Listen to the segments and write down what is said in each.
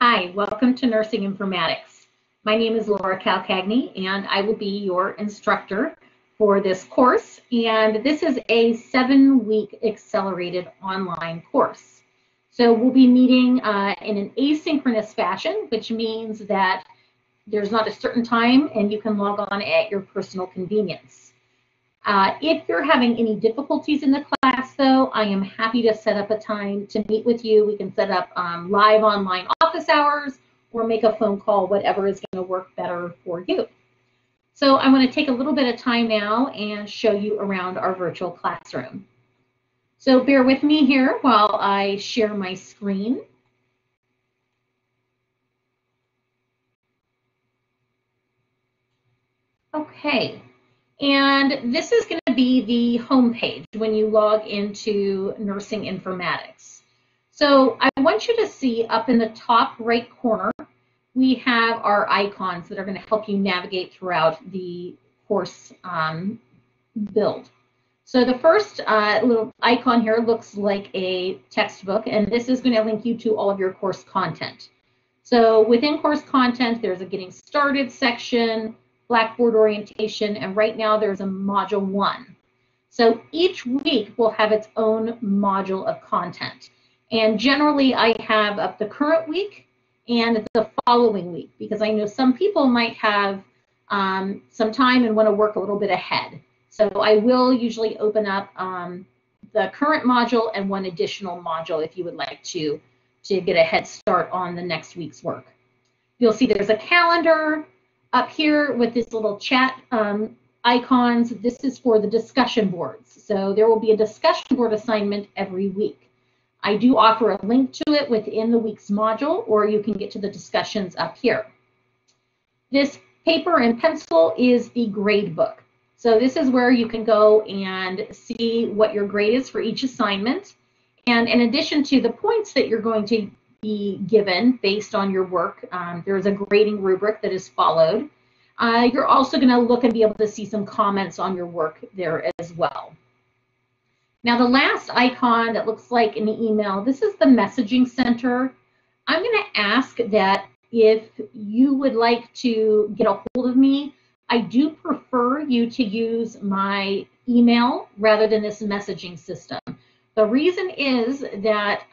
Hi, welcome to Nursing Informatics. My name is Laura Calcagney, and I will be your instructor for this course. And this is a 7-week accelerated online course. So we'll be meeting in an asynchronous fashion, which means that there's not a certain time and you can log on at your personal convenience. If you're having any difficulties in the class, though, I am happy to set up a time to meet with you. We can set up live online office hours or make a phone call, whatever is going to work better for you. So I'm going to take a little bit of time now and show you around our virtual classroom. So bear with me here while I share my screen. Okay. And this is going to be the home page when you log into Nursing Informatics. So I want you to see up in the top right corner, we have our icons that are going to help you navigate throughout the course build. So the first little icon here looks like a textbook, and this is going to link you to all of your course content. So within course content, there's a Getting Started section, Blackboard orientation, and right now there's a module 1. So each week will have its own module of content. And generally I have up the current week and the following week, because I know some people might have some time and want to work a little bit ahead. So I will usually open up the current module and one additional module if you would like to get a head start on the next week's work. You'll see there's a calendar up here with this little chat icons. This is for the discussion boards. So there will be a discussion board assignment every week. I do offer a link to it within the week's module, or you can get to the discussions up here. This paper and pencil is the grade book. So this is where you can go and see what your grade is for each assignment. And in addition to the points that you're going to be given based on your work, there's a grading rubric that is followed. You're also going to look and be able to see some comments on your work there as well. Now the last icon that looks like an email, this is the messaging center. I'm going to ask that if you would like to get a hold of me, I do prefer you to use my email rather than this messaging system. The reason is that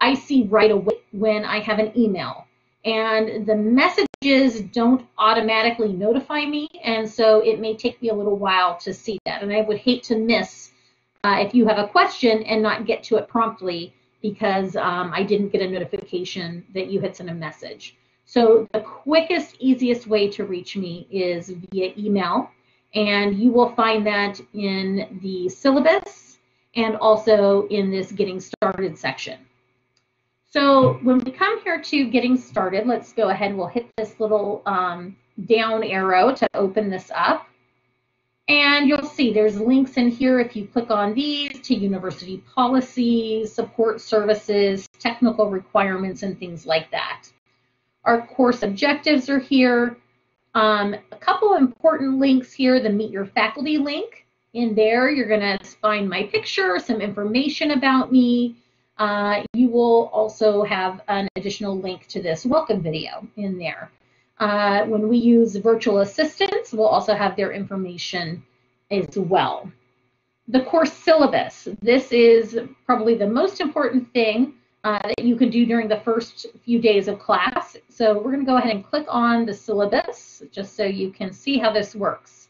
I see right away when I have an email, and the messages don't automatically notify me, and so it may take me a little while to see that, and I would hate to miss if you have a question and not get to it promptly because I didn't get a notification that you had sent a message. So the quickest, easiest way to reach me is via email, and you will find that in the syllabus and also in this Getting Started section. So when we come here to Getting Started, let's go ahead and we'll hit this little down arrow to open this up. And you'll see there's links in here if you click on these to university policies, support services, technical requirements, and things like that. Our course objectives are here. A couple important links here, the Meet Your Faculty link. In there, you're going to find my picture, some information about me. You will also have an additional link to this welcome video in there. When we use virtual assistants, we'll also have their information as well. The course syllabus. This is probably the most important thing that you can do during the first few days of class. So we're going to go ahead and click on the syllabus just so you can see how this works.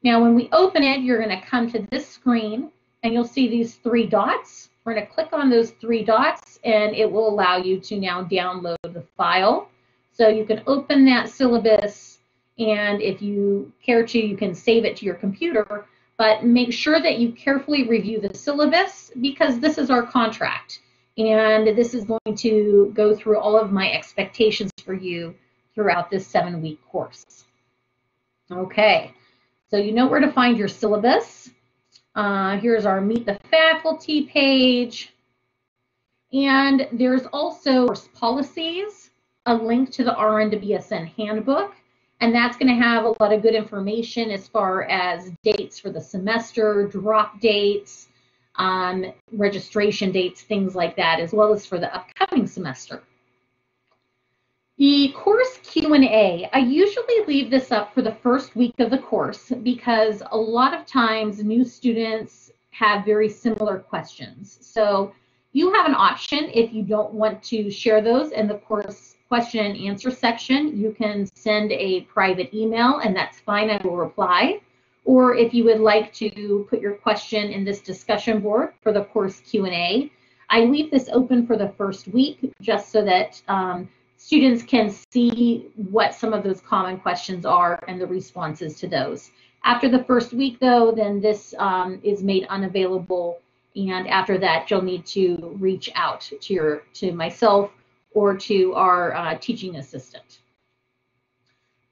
Now when we open it, you're going to come to this screen and you'll see these 3 dots. We're going to click on those 3 dots and it will allow you to now download the file. So you can open that syllabus, and if you care to, you can save it to your computer, but make sure that you carefully review the syllabus because this is our contract. And this is going to go through all of my expectations for you throughout this 7-week course. Okay, so you know where to find your syllabus. Here's our Meet the Faculty page. And there's also course policies, a link to the RN to BSN handbook, and that's going to have a lot of good information as far as dates for the semester, drop dates, registration dates, things like that, as well as for the upcoming semester. The course Q&A, I usually leave this up for the first week of the course because a lot of times new students have very similar questions. So you have an option if you don't want to share those in the course question and answer section. You can send a private email and that's fine, I will reply. Or if you would like to put your question in this discussion board for the course Q&A, I leave this open for the first week just so that students can see what some of those common questions are and the responses to those. After the first week, though, then this is made unavailable, and after that, you'll need to reach out to myself or to our teaching assistant.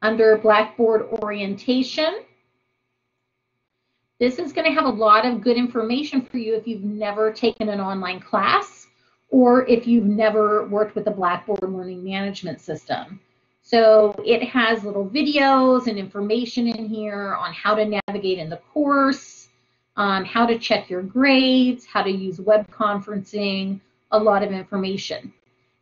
Under Blackboard orientation, this is going to have a lot of good information for you if you've never taken an online class or if you've never worked with the Blackboard learning management system. So it has little videos and information in here on how to navigate in the course, how to check your grades, how to use web conferencing, a lot of information.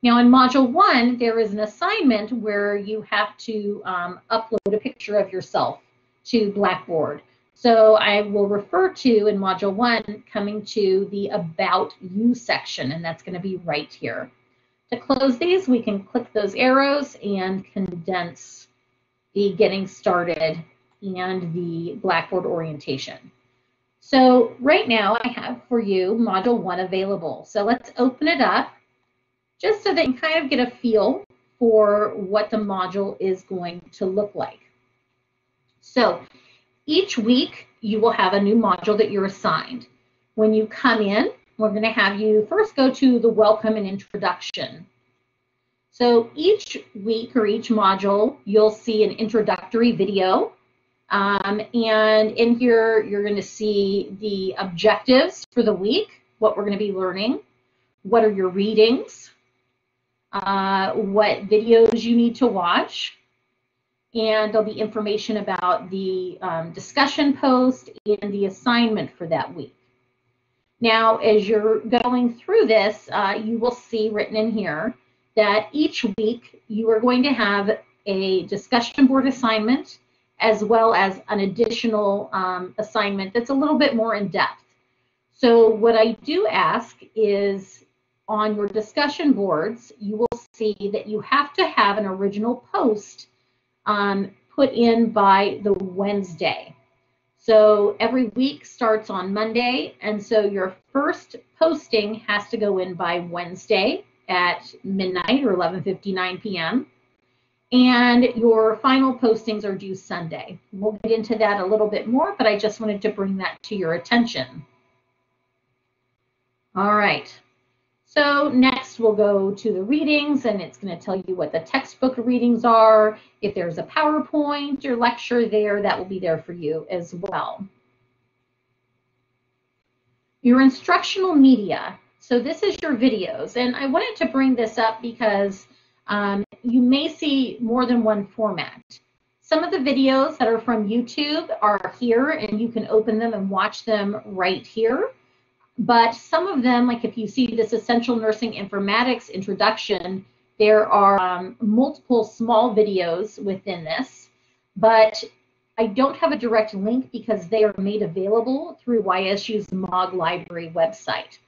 Now in Module 1, there is an assignment where you have to upload a picture of yourself to Blackboard. So I will refer to, in Module 1, coming to the About You section, and that's going to be right here. To close these, we can click those arrows and condense the Getting Started and the Blackboard orientation. So right now I have for you Module 1 available. So let's open it up just so that you kind of get a feel for what the module is going to look like. So each week, you will have a new module that you're assigned. When you come in, we're going to have you first go to the Welcome and Introduction. So each week or each module, you'll see an introductory video. And in here, you're going to see the objectives for the week, what we're going to be learning, what are your readings, what videos you need to watch, and there'll be information about the discussion post and the assignment for that week. Now, as you're going through this, you will see written in here that each week you are going to have a discussion board assignment as well as an additional assignment that's a little bit more in depth. So what I do ask is on your discussion boards, you will see that you have to have an original post put in by the Wednesday. So every week starts on Monday, and so your first posting has to go in by Wednesday at midnight or 11:59 p.m. And your final postings are due Sunday. We'll get into that a little bit more, but I just wanted to bring that to your attention. All right. So next we'll go to the readings, and it's going to tell you what the textbook readings are. If there's a PowerPoint or lecture there, that will be there for you as well. Your instructional media. So this is your videos, and I wanted to bring this up because you may see more than one format. Some of the videos that are from YouTube are here, and you can open them and watch them right here. But some of them, like if you see this Essential Nursing Informatics introduction, there are multiple small videos within this, but I don't have a direct link because they are made available through YSU's MOG Library website.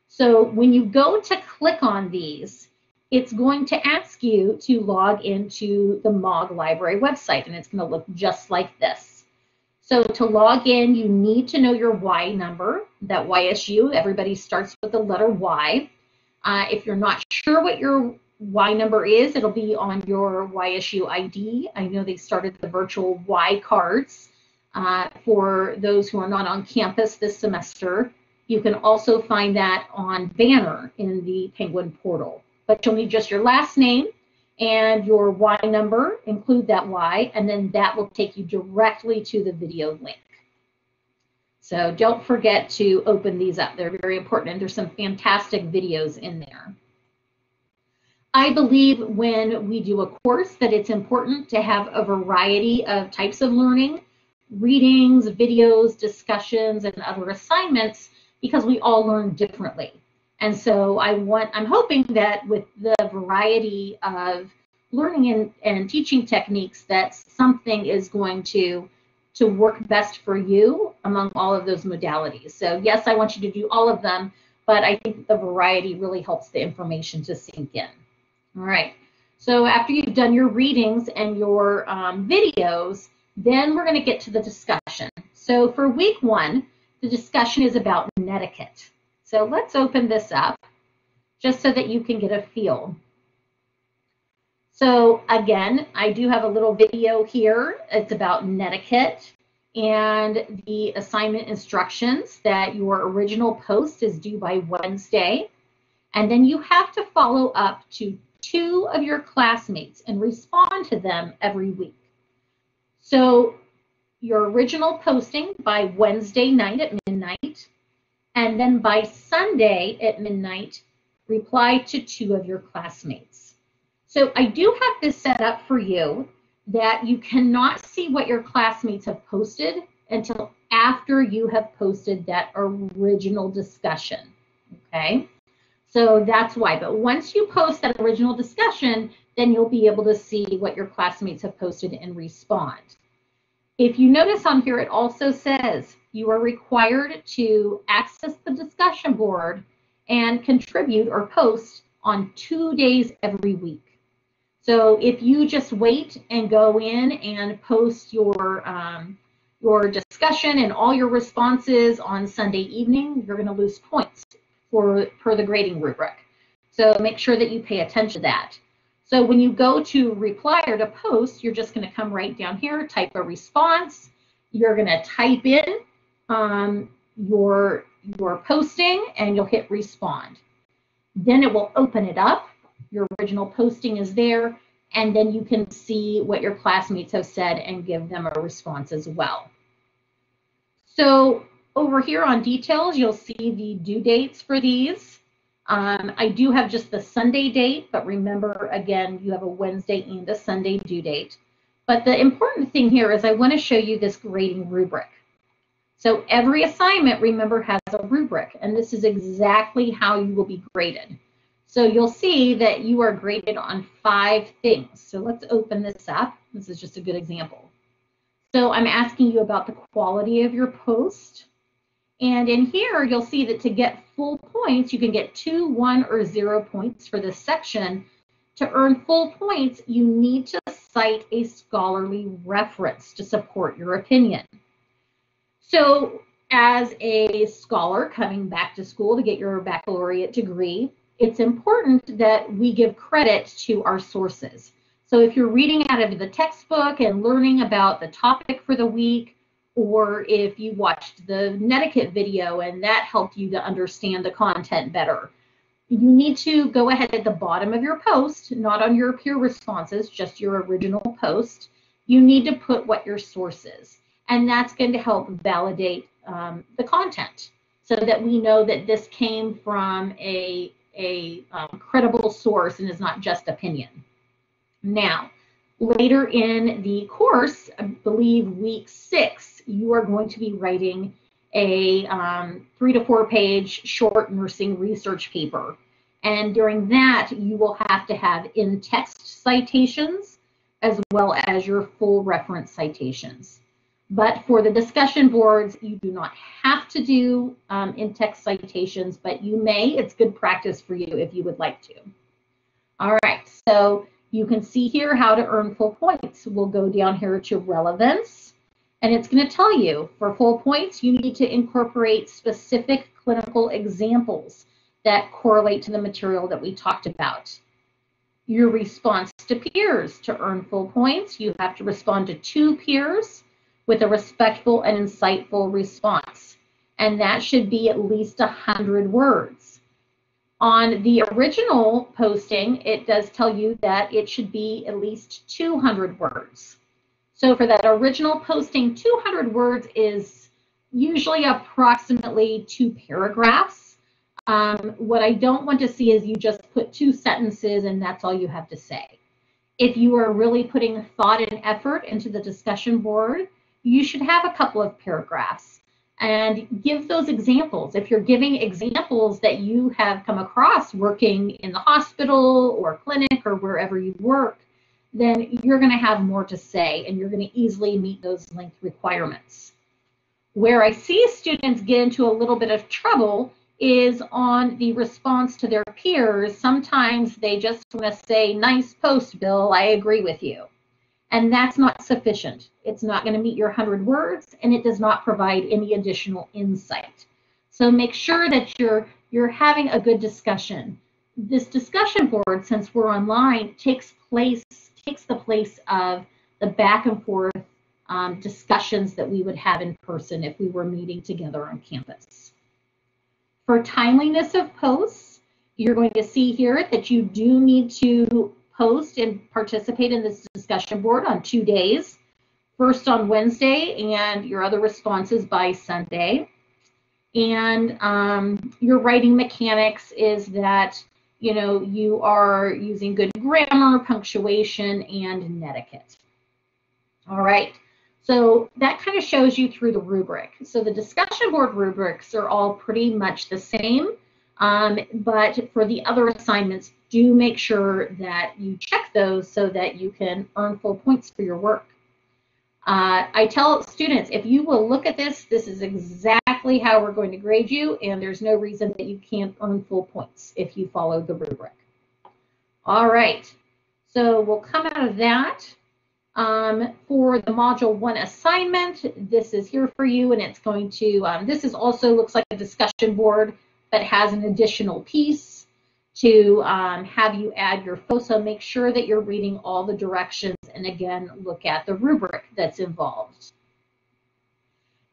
So when you go to click on these, it's going to ask you to log into the MOG Library website, and it's going to look just like this. So to log in, you need to know your Y number. That YSU, everybody starts with the letter Y. If you're not sure what your Y number is, it'll be on your YSU ID. I know they started the virtual Y cards for those who are not on campus this semester. You can also find that on Banner in the Penguin portal. But you'll need just your last name and your Y number, include that Y, and then that will take you directly to the video link. So don't forget to open these up. They're very important, and there's some fantastic videos in there. I believe when we do a course that it's important to have a variety of types of learning, readings, videos, discussions, and other assignments, because we all learn differently. And so I'm hoping that with the variety of learning and teaching techniques that something is going to work best for you among all of those modalities. So yes, I want you to do all of them, but I think the variety really helps the information to sink in. All right. So after you've done your readings and your videos, then we're going to get to the discussion. So for week 1, the discussion is about netiquette. So let's open this up just so that you can get a feel. So again, I do have a little video here. It's about netiquette and the assignment instructions that your original post is due by Wednesday. And then you have to follow up to 2 of your classmates and respond to them every week. So your original posting by Wednesday night at midnight, and then by Sunday at midnight, reply to 2 of your classmates. So I do have this set up for you that you cannot see what your classmates have posted until after you have posted that original discussion, okay? So that's why. But once you post that original discussion, then you'll be able to see what your classmates have posted and respond. If you notice on here, it also says you are required to access the discussion board and contribute or post on 2 days every week. So if you just wait and go in and post your discussion and all your responses on Sunday evening, you're going to lose points per the grading rubric. So make sure that you pay attention to that. So when you go to reply or to post, you're just going to come right down here, type a response. You're going to type in your posting, and you'll hit respond. Then it will open it up. Your original posting is there, and then you can see what your classmates have said and give them a response as well. So over here on details, you'll see the due dates for these. I do have just the Sunday date, but remember, again, you have a Wednesday and a Sunday due date. But the important thing here is I want to show you this grading rubric. So every assignment, remember, has a rubric, and this is exactly how you will be graded. So you'll see that you are graded on 5 things. So let's open this up. This is just a good example. So I'm asking you about the quality of your post. And in here, you'll see that to get full points, you can get 2, 1, or 0 points for this section. To earn full points, you need to cite a scholarly reference to support your opinion. So as a scholar coming back to school to get your baccalaureate degree, it's important that we give credit to our sources. So if you're reading out of the textbook and learning about the topic for the week, or if you watched the netiquette video and that helped you to understand the content better, you need to go ahead at the bottom of your post, not on your peer responses, just your original post. You need to put what your source is, and that's going to help validate the content so that we know that this came from a credible source and is not just opinion. Now, later in the course, I believe week 6, you are going to be writing a 3 to 4 page short nursing research paper. And during that, you will have to have in-text citations as well as your full reference citations. But for the discussion boards, you do not have to do in-text citations, but you may. It's good practice for you if you would like to. All right, so you can see here how to earn full points. We'll go down here to relevance, and it's going to tell you for full points, you need to incorporate specific clinical examples that correlate to the material that we talked about. Your response to peers. To earn full points, you have to respond to 2 peers with a respectful and insightful response. And that should be at least 100 words. On the original posting, it does tell you that it should be at least 200 words. So for that original posting, 200 words is usually approximately 2 paragraphs. What I don't want to see is you just put 2 sentences and that's all you have to say. If you are really putting thought and effort into the discussion board, you should have a couple of paragraphs and give those examples. If you're giving examples that you have come across working in the hospital or clinic or wherever you work, then you're going to have more to say and you're going to easily meet those length requirements. Where I see students get into a little bit of trouble is on the response to their peers. Sometimes they just want to say, nice post, Bill, I agree with you. And that's not sufficient. It's not going to meet your 100 words, and it does not provide any additional insight. So make sure that you're having a good discussion. This discussion board, since we're online, takes the place of the back and forth discussions that we would have in person if we were meeting together on campus. For timeliness of posts, you're going to see here that you do need to post and participate in this discussion board on 2 days. First on Wednesday and your other responses by Sunday. And your writing mechanics is that you are using good grammar, punctuation, and etiquette. All right. So that kind of shows you through the rubric. So the discussion board rubrics are all pretty much the same, but for the other assignments, do make sure that you check those so that you can earn full points for your work. I tell students, if you will look at this, this is exactly how we're going to grade you, and there's no reason that you can't earn full points if you follow the rubric. All right, so we'll come out of that. For the Module 1 assignment, this is here for you, and it's going to, this is also looks like a discussion board, but has an additional piece to have you add your photo. Make sure that you're reading all the directions, and again, look at the rubric that's involved.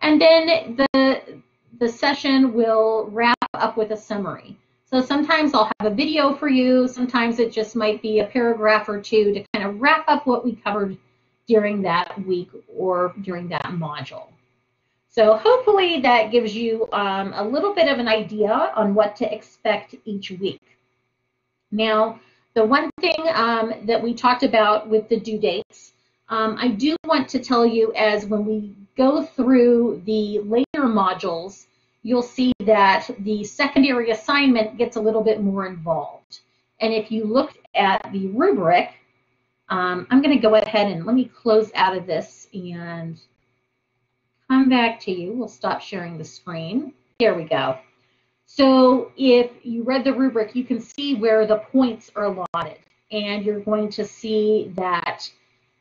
And then the session will wrap up with a summary. So sometimes I'll have a video for you, sometimes it just might be a paragraph or two to kind of wrap up what we covered during that week or during that module. So hopefully that gives you a little bit of an idea on what to expect each week. Now, the one thing that we talked about with the due dates, I do want to tell you, as when we go through the later modules, you'll see that the secondary assignment gets a little bit more involved. And if you looked at the rubric, I'm going to go ahead and let me close out of this and come back to you. We'll stop sharing the screen. There we go. So if you read the rubric, you can see where the points are allotted. And you're going to see that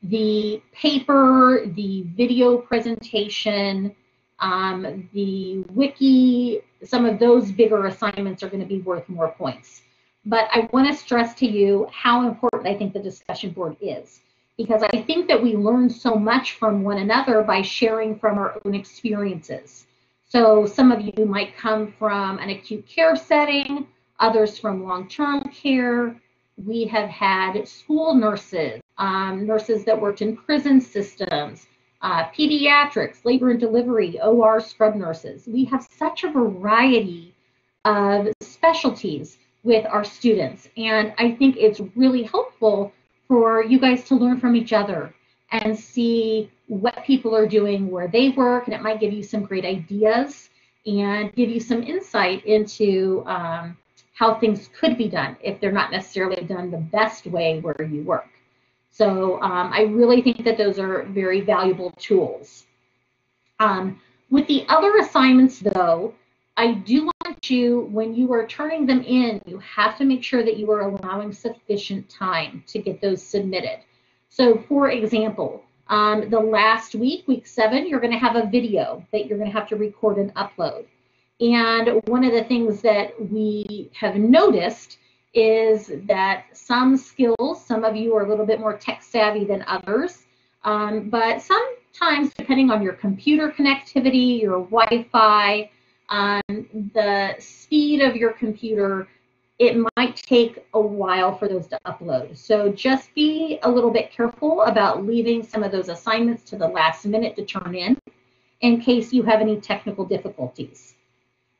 the paper, the video presentation, the wiki, some of those bigger assignments are going to be worth more points. But I want to stress to you how important I think the discussion board is, because I think that we learn so much from one another by sharing from our own experiences. So some of you might come from an acute care setting, others from long-term care. We have had school nurses, nurses that worked in prison systems, pediatrics, labor and delivery, OR scrub nurses. We have such a variety of specialties with our students, and I think it's really helpful for you guys to learn from each other and see what people are doing where they work, and it might give you some great ideas and give you some insight into how things could be done if they're not necessarily done the best way where you work. So I really think that those are very valuable tools. With the other assignments, though, I do want you, when you are turning them in, you have to make sure that you are allowing sufficient time to get those submitted. So, for example, the last week, week 7, you're going to have a video that you're going to have to record and upload. And one of the things that we have noticed is that some skills, some of you are a little bit more tech savvy than others, but sometimes depending on your computer connectivity, your Wi-Fi, the speed of your computer, it might take a while for those to upload. So just be a little bit careful about leaving some of those assignments to the last minute to turn in case you have any technical difficulties.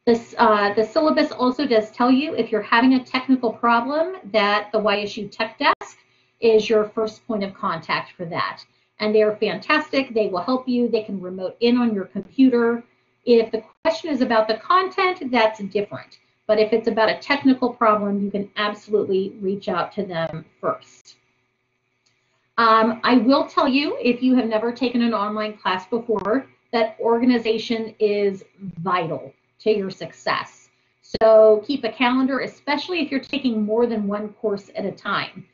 The syllabus also does tell you if you're having a technical problem that the YSU Tech Desk is your first point of contact for that. And they're fantastic. They will help you. They can remote in on your computer. If the question is about the content, that's different. But if it's about a technical problem, you can absolutely reach out to them first. I will tell you, if you have never taken an online class before, that organization is vital to your success. So keep a calendar, especially if you're taking more than one course at a time.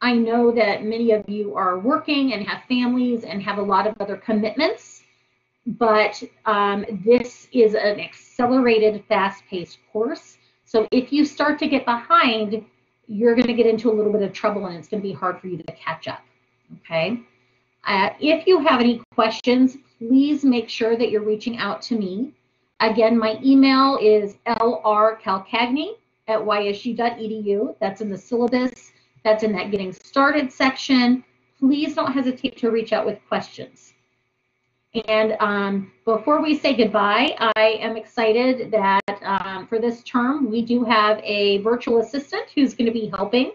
I know that many of you are working and have families and have a lot of other commitments, but this is an accelerated, fast-paced course. So if you start to get behind, you're going to get into a little bit of trouble and it's going to be hard for you to catch up. Okay. If you have any questions, please make sure that you're reaching out to me. Again, my email is lrcalcagni@ysu.edu. That's in the syllabus. That's in that getting started section. Please don't hesitate to reach out with questions. And before we say goodbye, I am excited that for this term, we do have a virtual assistant who's going to be helping.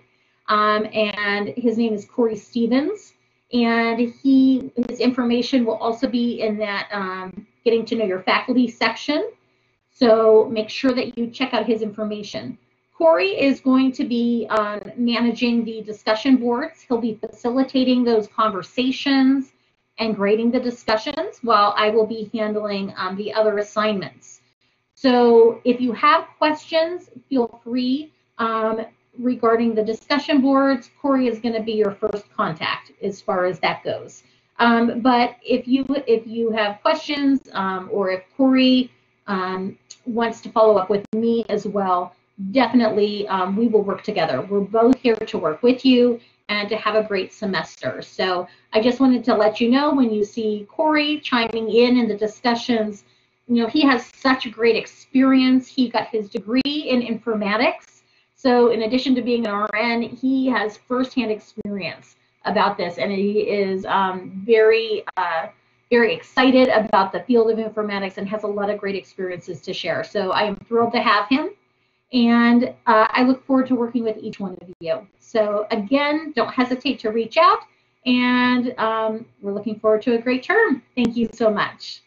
And his name is Corey Stevens. And his information will also be in that getting to know your faculty section. So make sure that you check out his information. Corey is going to be managing the discussion boards. He'll be facilitating those conversations and grading the discussions while I will be handling the other assignments. So if you have questions, feel free. Regarding the discussion boards, Corey is going to be your first contact as far as that goes. But if you have questions or if Corey wants to follow up with me as well, definitely we will work together. We're both here to work with you and to have a great semester. So I just wanted to let you know, when you see Corey chiming in the discussions, you know, he has such a great experience. He got his degree in informatics. So in addition to being an RN, he has firsthand experience about this, and he is very excited about the field of informatics and has a lot of great experiences to share. So I am thrilled to have him, and I look forward to working with each one of you. So again, don't hesitate to reach out, and we're looking forward to a great term. Thank you so much.